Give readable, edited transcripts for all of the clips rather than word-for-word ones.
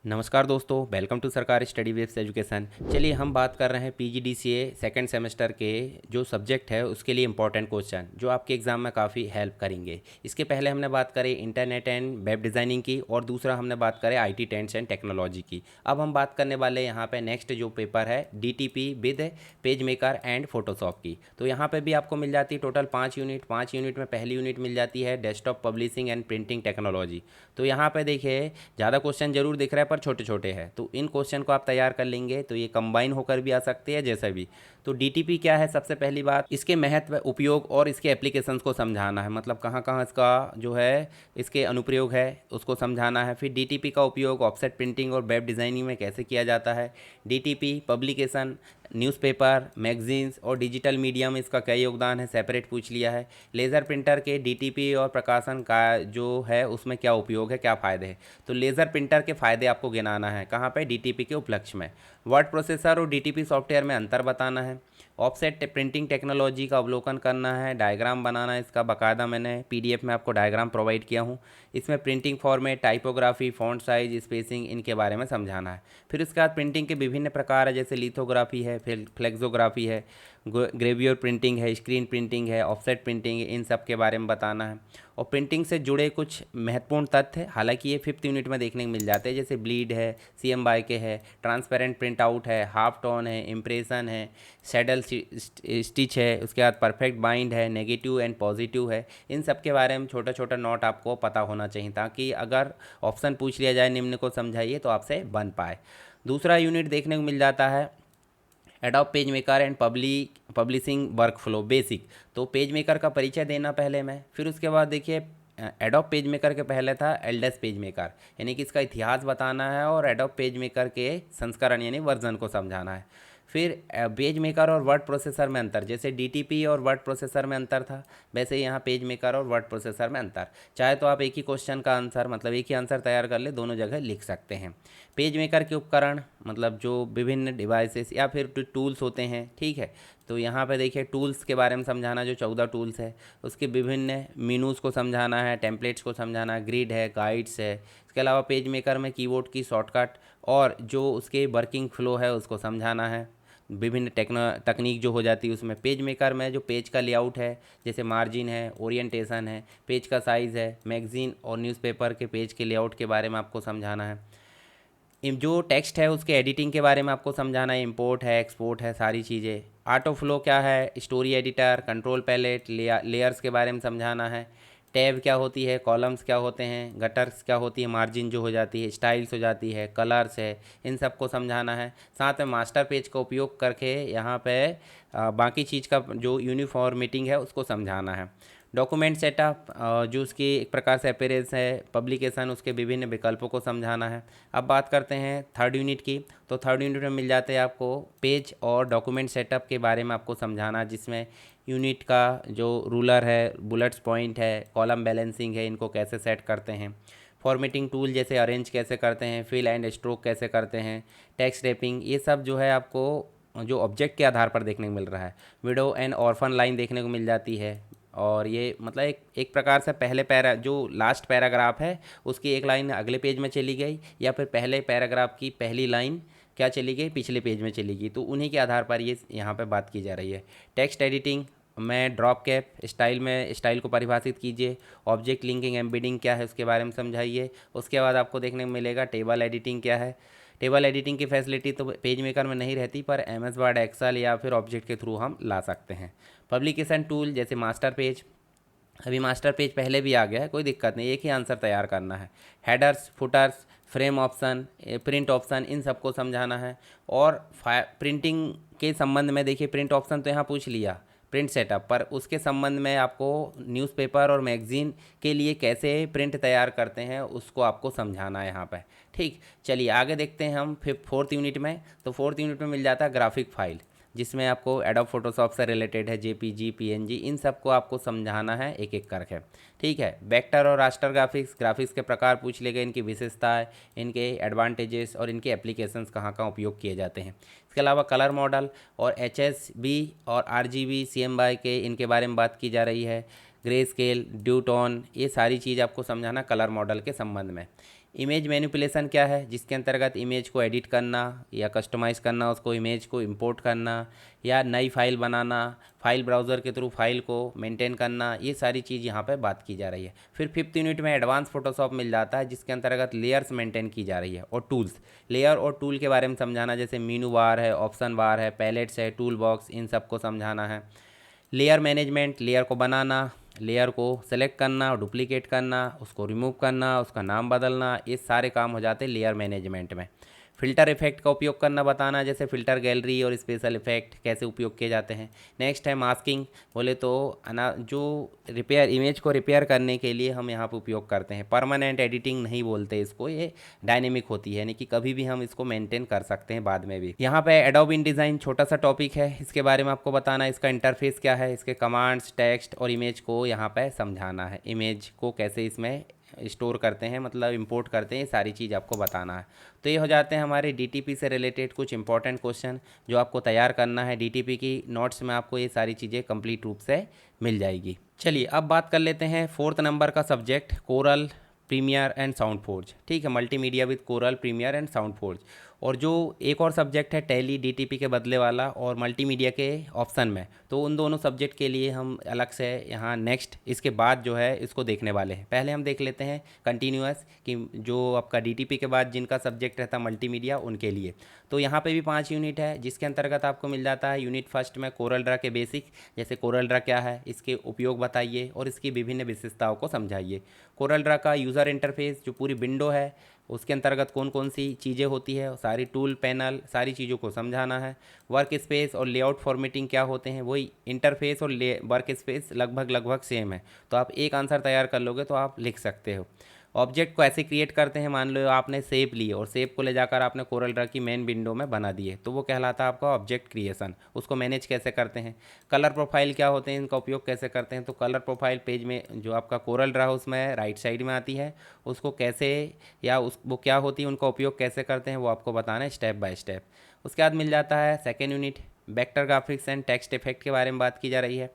नमस्कार दोस्तों, welcome to सरकारी स्टडी वेब्स एजुकेशन। चलिए हम बात कर रहे हैं पीजीडीसीए सेकंड सेमेस्टर के जो सब्जेक्ट है उसके लिए इंपॉर्टेंट क्वेश्चन जो आपके एग्जाम में काफ़ी हेल्प करेंगे। इसके पहले हमने बात करी इंटरनेट एंड वेब डिज़ाइनिंग की और दूसरा हमने बात करें आईटी ट्रेंड्स एंड टेक्नोलॉजी की। अब हम बात करने वाले यहाँ पे नेक्स्ट जो पेपर है DTP with page maker and Photoshop की। तो यहाँ पर भी आपको मिल जाती है टोटल 5 यूनिट में पहली यूनिट मिल जाती है desktop publishing and printing technology. तो यहाँ पर देखिए ज़्यादा क्वेश्चन जरूर दिख रहा है पर छोटे छोटे हैं, तो इन क्वेश्चन को आप तैयार कर लेंगे तो ये कंबाइन होकर भी आ सकते हैं जैसा भी। तो डीटीपी क्या है, सबसे पहली बात इसके महत्व, उपयोग और इसके एप्लीकेशंस को समझाना है, मतलब कहाँ कहाँ इसका जो है इसके अनुप्रयोग है उसको समझाना है। फिर डीटीपी का उपयोग ऑफसेट प्रिंटिंग और वेब डिज़ाइनिंग में कैसे किया जाता है। डीटीपी पब्लिकेशन न्यूज़पेपर मैगजीन्स और डिजिटल मीडिया में इसका क्या योगदान है, सेपरेट पूछ लिया है। लेज़र प्रिंटर के डीटीपी और प्रकाशन का जो है उसमें क्या उपयोग है, क्या फ़ायदे हैं। तो लेज़र प्रिंटर के फ़ायदे आपको गिनाना है कहाँ पे, डीटीपी के उपलक्ष्य में। वर्ड प्रोसेसर और डीटीपी सॉफ्टवेयर में अंतर बताना है। ऑफसेट प्रिंटिंग टेक्नोलॉजी का अवलोकन करना है, डायग्राम बनाना है इसका, बाकायदा मैंने पीडीएफ में आपको डायग्राम प्रोवाइड किया हूँ। इसमें printing format, typography, font size, spacing, इनके बारे में समझाना है। फिर उसके बाद प्रिंटिंग के विभिन्न प्रकार है, जैसे लिथोग्राफी है, फिर फ्लेक्सोग्राफी है, ग्रेवियर प्रिंटिंग है, स्क्रीन प्रिंटिंग है, ऑफसेट प्रिंटिंग है, इन सब के बारे में बताना है। और प्रिंटिंग से जुड़े कुछ महत्वपूर्ण तथ्य, हालांकि ये 5th यूनिट में देखने को मिल जाते हैं, जैसे ब्लीड है, सीएम बाय के है, ट्रांसपेरेंट प्रिंट आउट है, हाफ टोन है, इम्प्रेशन है, सैडल स्टिच है, उसके बाद परफेक्ट बाइंड है, नेगेटिव एंड पॉजिटिव है। इन सब के बारे में छोटा छोटा नोट आपको पता होना चाहिए ताकि अगर ऑप्शन पूछ लिया जाए निम्न को समझाइए तो आपसे बन पाए। दूसरा यूनिट देखने को मिल जाता है adobe page maker and publishing workflow basic. तो पेज मेकर का परिचय देना पहले मैं, फिर उसके बाद देखिए एडोब पेज मेकर के पहले था एल्डेस पेज मेकर, यानी कि इसका इतिहास बताना है और एडोब पेज मेकर के संस्करण यानी वर्जन को समझाना है। फिर पेज मेकर और वर्ड प्रोसेसर में अंतर, जैसे डीटीपी और वर्ड प्रोसेसर में अंतर था वैसे ही यहाँ पेज मेकर और वर्ड प्रोसेसर में अंतर। चाहे तो आप एक ही क्वेश्चन का आंसर, मतलब एक ही आंसर तैयार कर ले, दोनों जगह लिख सकते हैं। पेज मेकर के उपकरण मतलब जो विभिन्न डिवाइसेस या फिर टूल्स होते हैं, ठीक है। तो यहाँ पे देखिए टूल्स के बारे में समझाना, जो 14 टूल्स है उसके विभिन्न मीनूज़ को समझाना है, टेम्पलेट्स को समझाना है, ग्रिड है, गाइड्स है। इसके अलावा पेज मेकर में कीबोर्ड की शॉर्टकट और जो उसके वर्किंग फ्लो है उसको समझाना है। विभिन्न तकनीक जो हो जाती है उसमें। पेज मेकर में जो पेज का लेआउट है, जैसे मार्जिन है, ओरिएंटेशन है, पेज का साइज़ है, मैगज़ीन और न्यूज़पेपर के पेज के लेआउट के बारे में आपको समझाना है। जो टेक्स्ट है उसके एडिटिंग के बारे में आपको समझाना है, इंपोर्ट है, एक्सपोर्ट है, सारी चीज़ें। ऑटो फ्लो क्या है, story editor, control palette, layers के बारे में समझाना है। टैब क्या होती है, कॉलम्स क्या होते हैं, गटर्स क्या होती है, मार्जिन जो हो जाती है, स्टाइल्स हो जाती है, कलर्स है, इन सब को समझाना है। साथ में मास्टर पेज का उपयोग करके यहाँ पे बाकी चीज़ का जो यूनिफॉर्मेटिंग है उसको समझाना है। डॉक्यूमेंट सेटअप जो उसकी एक प्रकार से अपीयरेंस है, पब्लिकेशन, उसके विभिन्न विकल्पों को समझाना है। अब बात करते हैं 3rd यूनिट की। तो 3rd यूनिट में मिल जाते हैं आपको पेज और डॉक्यूमेंट सेटअप के बारे में आपको समझाना, जिसमें यूनिट का जो रूलर है, बुलेट्स पॉइंट है, कॉलम बैलेंसिंग है, इनको कैसे सेट करते हैं। फॉर्मेटिंग टूल जैसे अरेंज कैसे करते हैं, फिल एंड स्ट्रोक कैसे करते हैं, टेक्स्ट रैपिंग, ये सब जो है आपको जो ऑब्जेक्ट के आधार पर देखने को मिल रहा है। विडो एंड ऑर्फन लाइन देखने को मिल जाती है, और ये मतलब एक प्रकार से पहले जो लास्ट पैराग्राफ है उसकी एक लाइन अगले पेज में चली गई, या फिर पहले पैराग्राफ की पहली लाइन क्या चली गई, पिछले पेज में चली गई, तो उन्हीं के आधार पर ये यहाँ पे बात की जा रही है। टेक्स्ट एडिटिंग में ड्रॉप कैप स्टाइल में स्टाइल को परिभाषित कीजिए। ऑब्जेक्ट लिंकिंग एम्बेडिंग क्या है उसके बारे में समझाइए। उसके बाद आपको देखने को मिलेगा टेबल एडिटिंग क्या है। टेबल एडिटिंग की फैसिलिटी तो पेज मेकर में नहीं रहती, पर MS वर्ड, एक्सेल या फिर ऑब्जेक्ट के थ्रू हम ला सकते हैं। पब्लिकेशन टूल जैसे मास्टर पेज, अभी मास्टर पेज पहले भी आ गया है, कोई दिक्कत नहीं, एक ही आंसर तैयार करना है। Headers, footers, frame option, print option, इन सबको समझाना है। और प्रिंटिंग के संबंध में देखिए प्रिंट ऑप्शन तो यहाँ पूछ लिया, प्रिंट सेटअप, पर उसके संबंध में आपको न्यूज़पेपर और मैगज़ीन के लिए कैसे प्रिंट तैयार करते हैं उसको आपको समझाना है यहाँ पर। ठीक, चलिए आगे देखते हैं हम 4th यूनिट में। तो 4th यूनिट में मिल जाता है ग्राफिक फाइल, जिसमें आपको एडोब फोटोशॉप से रिलेटेड है, जेपीजी, पीएनजी, इन सब को आपको समझाना है एक एक करके। ठीक है, वेक्टर और रास्टर ग्राफिक्स, ग्राफिक्स के प्रकार पूछ लिए गए, इनकी विशेषताएं, इनके एडवांटेजेस और इनके एप्लीकेशंस कहाँ कहाँ उपयोग किए जाते हैं। इसके अलावा कलर मॉडल और HSB और RGB, CMY के, इनके बारे में बात की जा रही है। ग्रे स्केल, ड्यू टोन, ये सारी चीज़ आपको समझाना कलर मॉडल के संबंध में। इमेज मैनिपुलेशन क्या है, जिसके अंतर्गत इमेज को एडिट करना या कस्टमाइज़ करना, उसको इमेज को इंपोर्ट करना या नई फाइल बनाना, फाइल ब्राउज़र के थ्रू फाइल को मेंटेन करना, ये सारी चीज़ यहाँ पे बात की जा रही है। फिर 5th यूनिट में एडवांस फोटोशॉप मिल जाता है, जिसके अंतर्गत लेयर्स मेंटेन की जा रही है और टूल्स, लेयर और टूल के बारे में समझाना, जैसे मीनू बार है, ऑप्शन बार है, पैलेट्स है, टूल बॉक्स, इन सबको समझाना है। लेयर मैनेजमेंट, लेयर को बनाना, लेयर को सेलेक्ट करना और डुप्लीकेट करना, उसको रिमूव करना, उसका नाम बदलना, ये सारे काम हो जाते हैं लेयर मैनेजमेंट में। फ़िल्टर इफेक्ट का उपयोग करना बताना, जैसे फ़िल्टर गैलरी और स्पेशल इफेक्ट कैसे उपयोग किए जाते हैं। नेक्स्ट है मास्किंग, बोले तो जो रिपेयर, इमेज को रिपेयर करने के लिए हम यहाँ पे उपयोग करते हैं। परमानेंट एडिटिंग नहीं बोलते इसको, ये डायनेमिक होती है, यानी कि कभी भी हम इसको मेंटेन कर सकते हैं बाद में भी। यहाँ पे एडोब InDesign छोटा सा टॉपिक है, इसके बारे में आपको बताना, इसका इंटरफेस क्या है, इसके कमांड्स, टेक्स्ट और इमेज को यहाँ पे समझाना है, इमेज को कैसे इसमें स्टोर करते हैं, मतलब इंपोर्ट करते हैं, ये सारी चीज़ आपको बताना है। तो ये हो जाते हैं हमारे DTP से रिलेटेड कुछ इंपॉर्टेंट क्वेश्चन जो आपको तैयार करना है। DTP की नोट्स में आपको ये सारी चीज़ें कंप्लीट रूप से मिल जाएगी। चलिए अब बात कर लेते हैं 4th नंबर का subject, Corel, Premiere and Sound Forge. ठीक है, multimedia with Corel, Premiere and Sound Forge. और जो एक और सब्जेक्ट है टैली, DTP के बदले वाला, और मल्टीमीडिया के ऑप्शन में, तो उन दोनों सब्जेक्ट के लिए हम अलग से यहाँ नेक्स्ट इसके बाद जो है इसको देखने वाले हैं। पहले हम देख लेते हैं कंटिन्यूअस, कि जो आपका DTP के बाद जिनका सब्जेक्ट रहता है मल्टीमीडिया, उनके लिए। तो यहाँ पे भी 5 यूनिट है, जिसके अंतर्गत आपको मिल जाता है यूनिट फर्स्ट में कोरल ड्रा के बेसिक, जैसे कोरल ड्रा क्या है, इसके उपयोग बताइए और इसकी विभिन्न विशेषताओं को समझाइए। कोरल ड्रा का यूज़र इंटरफेस, जो पूरी विंडो है, उसके अंतर्गत कौन कौन सी चीज़ें होती है, सारी टूल, पैनल, सारी चीज़ों को समझाना है। वर्क स्पेस और लेआउट फॉर्मेटिंग क्या होते हैं, वही इंटरफेस और वर्क स्पेस लगभग सेम है। तो आप एक आंसर तैयार कर लोगे तो आप लिख सकते हो। ऑब्जेक्ट को ऐसे क्रिएट करते हैं, मान लो आपने शेप ली और शेप को ले जाकर आपने कोरल ड्रा की मेन विंडो में बना दिए, तो वो कहलाता है आपका ऑब्जेक्ट क्रिएशन। उसको मैनेज कैसे करते हैं। कलर प्रोफाइल क्या होते हैं, इनका उपयोग कैसे करते हैं। तो कलर प्रोफाइल पेज में जो आपका कोरल ड्रा उसमें राइट साइड में आती है, उसको कैसे, या वो क्या होती है, उनका उपयोग कैसे करते हैं, वो आपको बताना है स्टेप बाय स्टेप। उसके बाद मिल जाता है 2nd unit, vector graphics and text effect के बारे में बात की जा रही है।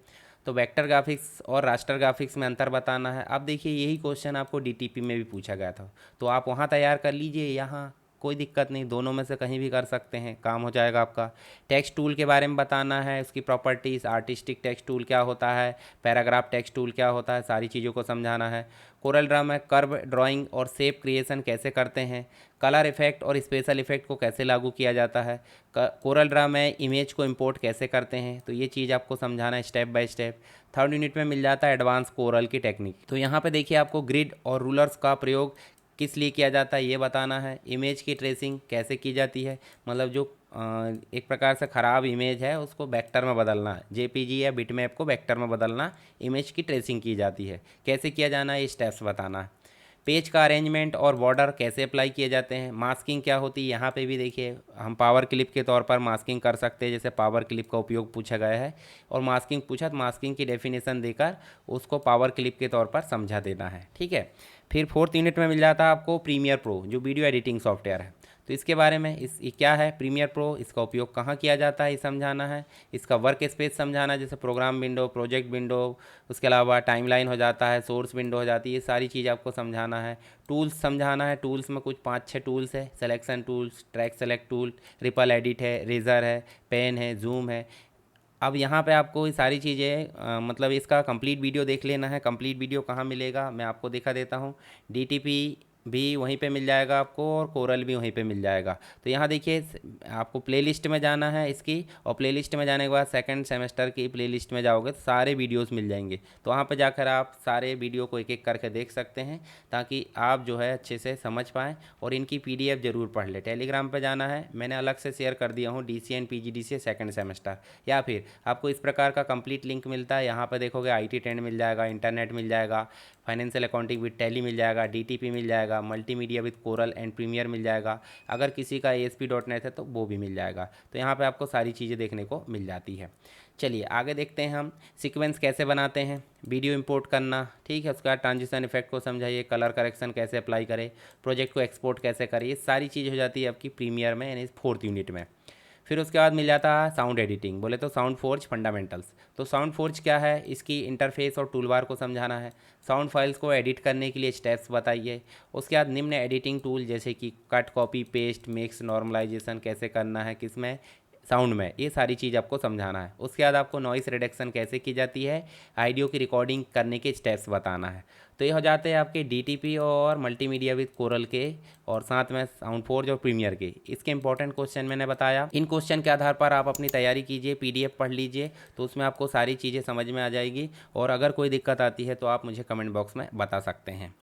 तो वेक्टर ग्राफिक्स और रास्टर ग्राफिक्स में अंतर बताना है। अब देखिए यही क्वेश्चन आपको DTP में भी पूछा गया था, तो आप वहाँ तैयार कर लीजिए, यहाँ कोई दिक्कत नहीं, दोनों में से कहीं भी कर सकते हैं, काम हो जाएगा आपका। टेक्स्ट टूल के बारे में बताना है, उसकी प्रॉपर्टीज़, आर्टिस्टिक टेक्स्ट टूल क्या होता है, पैराग्राफ टेक्स्ट टूल क्या होता है, सारी चीज़ों को समझाना है। कोरल ड्रा में कर्व ड्राइंग और शेप क्रिएशन कैसे करते हैं, कलर इफेक्ट और स्पेशल इफेक्ट को कैसे लागू किया जाता है, कोरल ड्रा में इमेज को इंपोर्ट कैसे करते हैं, तो ये चीज़ आपको समझाना है step by step. 3rd unit में मिल जाता है एडवांस कोरल की टेक्निक। तो यहाँ पे देखिए आपको ग्रिड और रूलर्स का प्रयोग किस लिए किया जाता है ये बताना है। इमेज की ट्रेसिंग कैसे की जाती है, मतलब जो एक प्रकार से ख़राब इमेज है उसको वेक्टर में बदलना, JPG या बिटमैप को वेक्टर में बदलना, इमेज की ट्रेसिंग की जाती है, कैसे किया जाना है ये स्टेप्स बताना है। पेज का अरेंजमेंट और बॉर्डर कैसे अप्लाई किए जाते हैं। मास्किंग क्या होती है, यहाँ पे भी देखिए हम पावर क्लिप के तौर पर मास्किंग कर सकते हैं, जैसे पावर क्लिप का उपयोग पूछा गया है और मास्किंग पूछा तो मास्किंग की डेफिनेशन देकर उसको पावर क्लिप के तौर पर समझा देना है। ठीक है, फिर 4th यूनिट में मिल जाता है आपको प्रीमियर प्रो, जो वीडियो एडिटिंग सॉफ्टवेयर है। तो इसके बारे में, ये क्या है प्रीमियर प्रो, इसका उपयोग कहाँ किया जाता है ये समझाना है। इसका वर्क स्पेस समझाना, जैसे प्रोग्राम विंडो, प्रोजेक्ट विंडो, उसके अलावा टाइमलाइन हो जाता है, सोर्स विंडो हो जाती है, ये सारी चीज़ आपको समझाना है। टूल्स समझाना है, टूल्स में कुछ 5-6 टूल्स है, selection tools, track select tool, ripple edit है, रेजर है, पेन है, जूम है। अब यहाँ पे आपको ये सारी चीज़ें मतलब इसका कंप्लीट वीडियो देख लेना है। कंप्लीट वीडियो कहाँ मिलेगा, मैं आपको दिखा देता हूँ। DTP भी वहीं पे मिल जाएगा आपको और कोरल भी वहीं पे मिल जाएगा। तो यहाँ देखिए आपको प्लेलिस्ट में जाना है इसकी, और प्लेलिस्ट में जाने के बाद 2nd सेमेस्टर की प्लेलिस्ट में जाओगे तो सारे वीडियोस मिल जाएंगे। तो वहाँ पे जाकर आप सारे वीडियो को एक एक करके देख सकते हैं, ताकि आप जो है अच्छे से समझ पाएँ और इनकी PDF ज़रूर पढ़ लें। टेलीग्राम पर जाना है, मैंने अलग से शेयर कर दिया हूँ, DCN PGDCA 2nd सेमेस्टर। या फिर आपको इस प्रकार का कंप्लीट लिंक मिलता है, यहाँ पर देखोगे IT ट्रेंड मिल जाएगा, इंटरनेट मिल जाएगा, फाइनेंशियल अकाउंटिंग विद टैली मिल जाएगा, DTP मिल जाएगा, multimedia with Corel and Premiere मिल जाएगा। अगर किसी का ASP.NET है तो वो भी मिल जाएगा। तो यहाँ पे आपको सारी चीज़ें देखने को मिल जाती है। चलिए आगे देखते हैं हम सीक्वेंस कैसे बनाते हैं, वीडियो इंपोर्ट करना, ठीक है, उसके बाद ट्रांजिशन इफेक्ट को समझाइए, कलर करेक्शन कैसे अप्लाई करें, प्रोजेक्ट को एक्सपोर्ट कैसे करें, ये सारी चीज़ हो जाती है आपकी प्रीमियर में, यानी 4th यूनिट में। फिर उसके बाद मिल जाता है साउंड एडिटिंग, बोले तो साउंड फोर्ज फंडामेंटल्स। तो साउंड फोर्ज क्या है, इसकी इंटरफेस और टूलबार को समझाना है। साउंड फाइल्स को एडिट करने के लिए स्टेप्स बताइए। उसके बाद निम्न एडिटिंग टूल जैसे कि cut, copy, paste, mix, normalisation कैसे करना है, किसमें, साउंड में, ये सारी चीज़ आपको समझाना है। उसके बाद आपको नॉइस रिडक्शन कैसे की जाती है, ऑडियो की रिकॉर्डिंग करने के स्टेप्स बताना है। तो ये हो जाते हैं आपके डीटीपी और मल्टीमीडिया विद कोरल के, और साथ में साउंड फोर्ज और प्रीमियर के। इसके इंपॉर्टेंट क्वेश्चन मैंने बताया। इन क्वेश्चन के आधार पर आप अपनी तैयारी कीजिए, पीडीएफ पढ़ लीजिए, तो उसमें आपको सारी चीज़ें समझ में आ जाएगी। और अगर कोई दिक्कत आती है तो आप मुझे कमेंट बॉक्स में बता सकते हैं।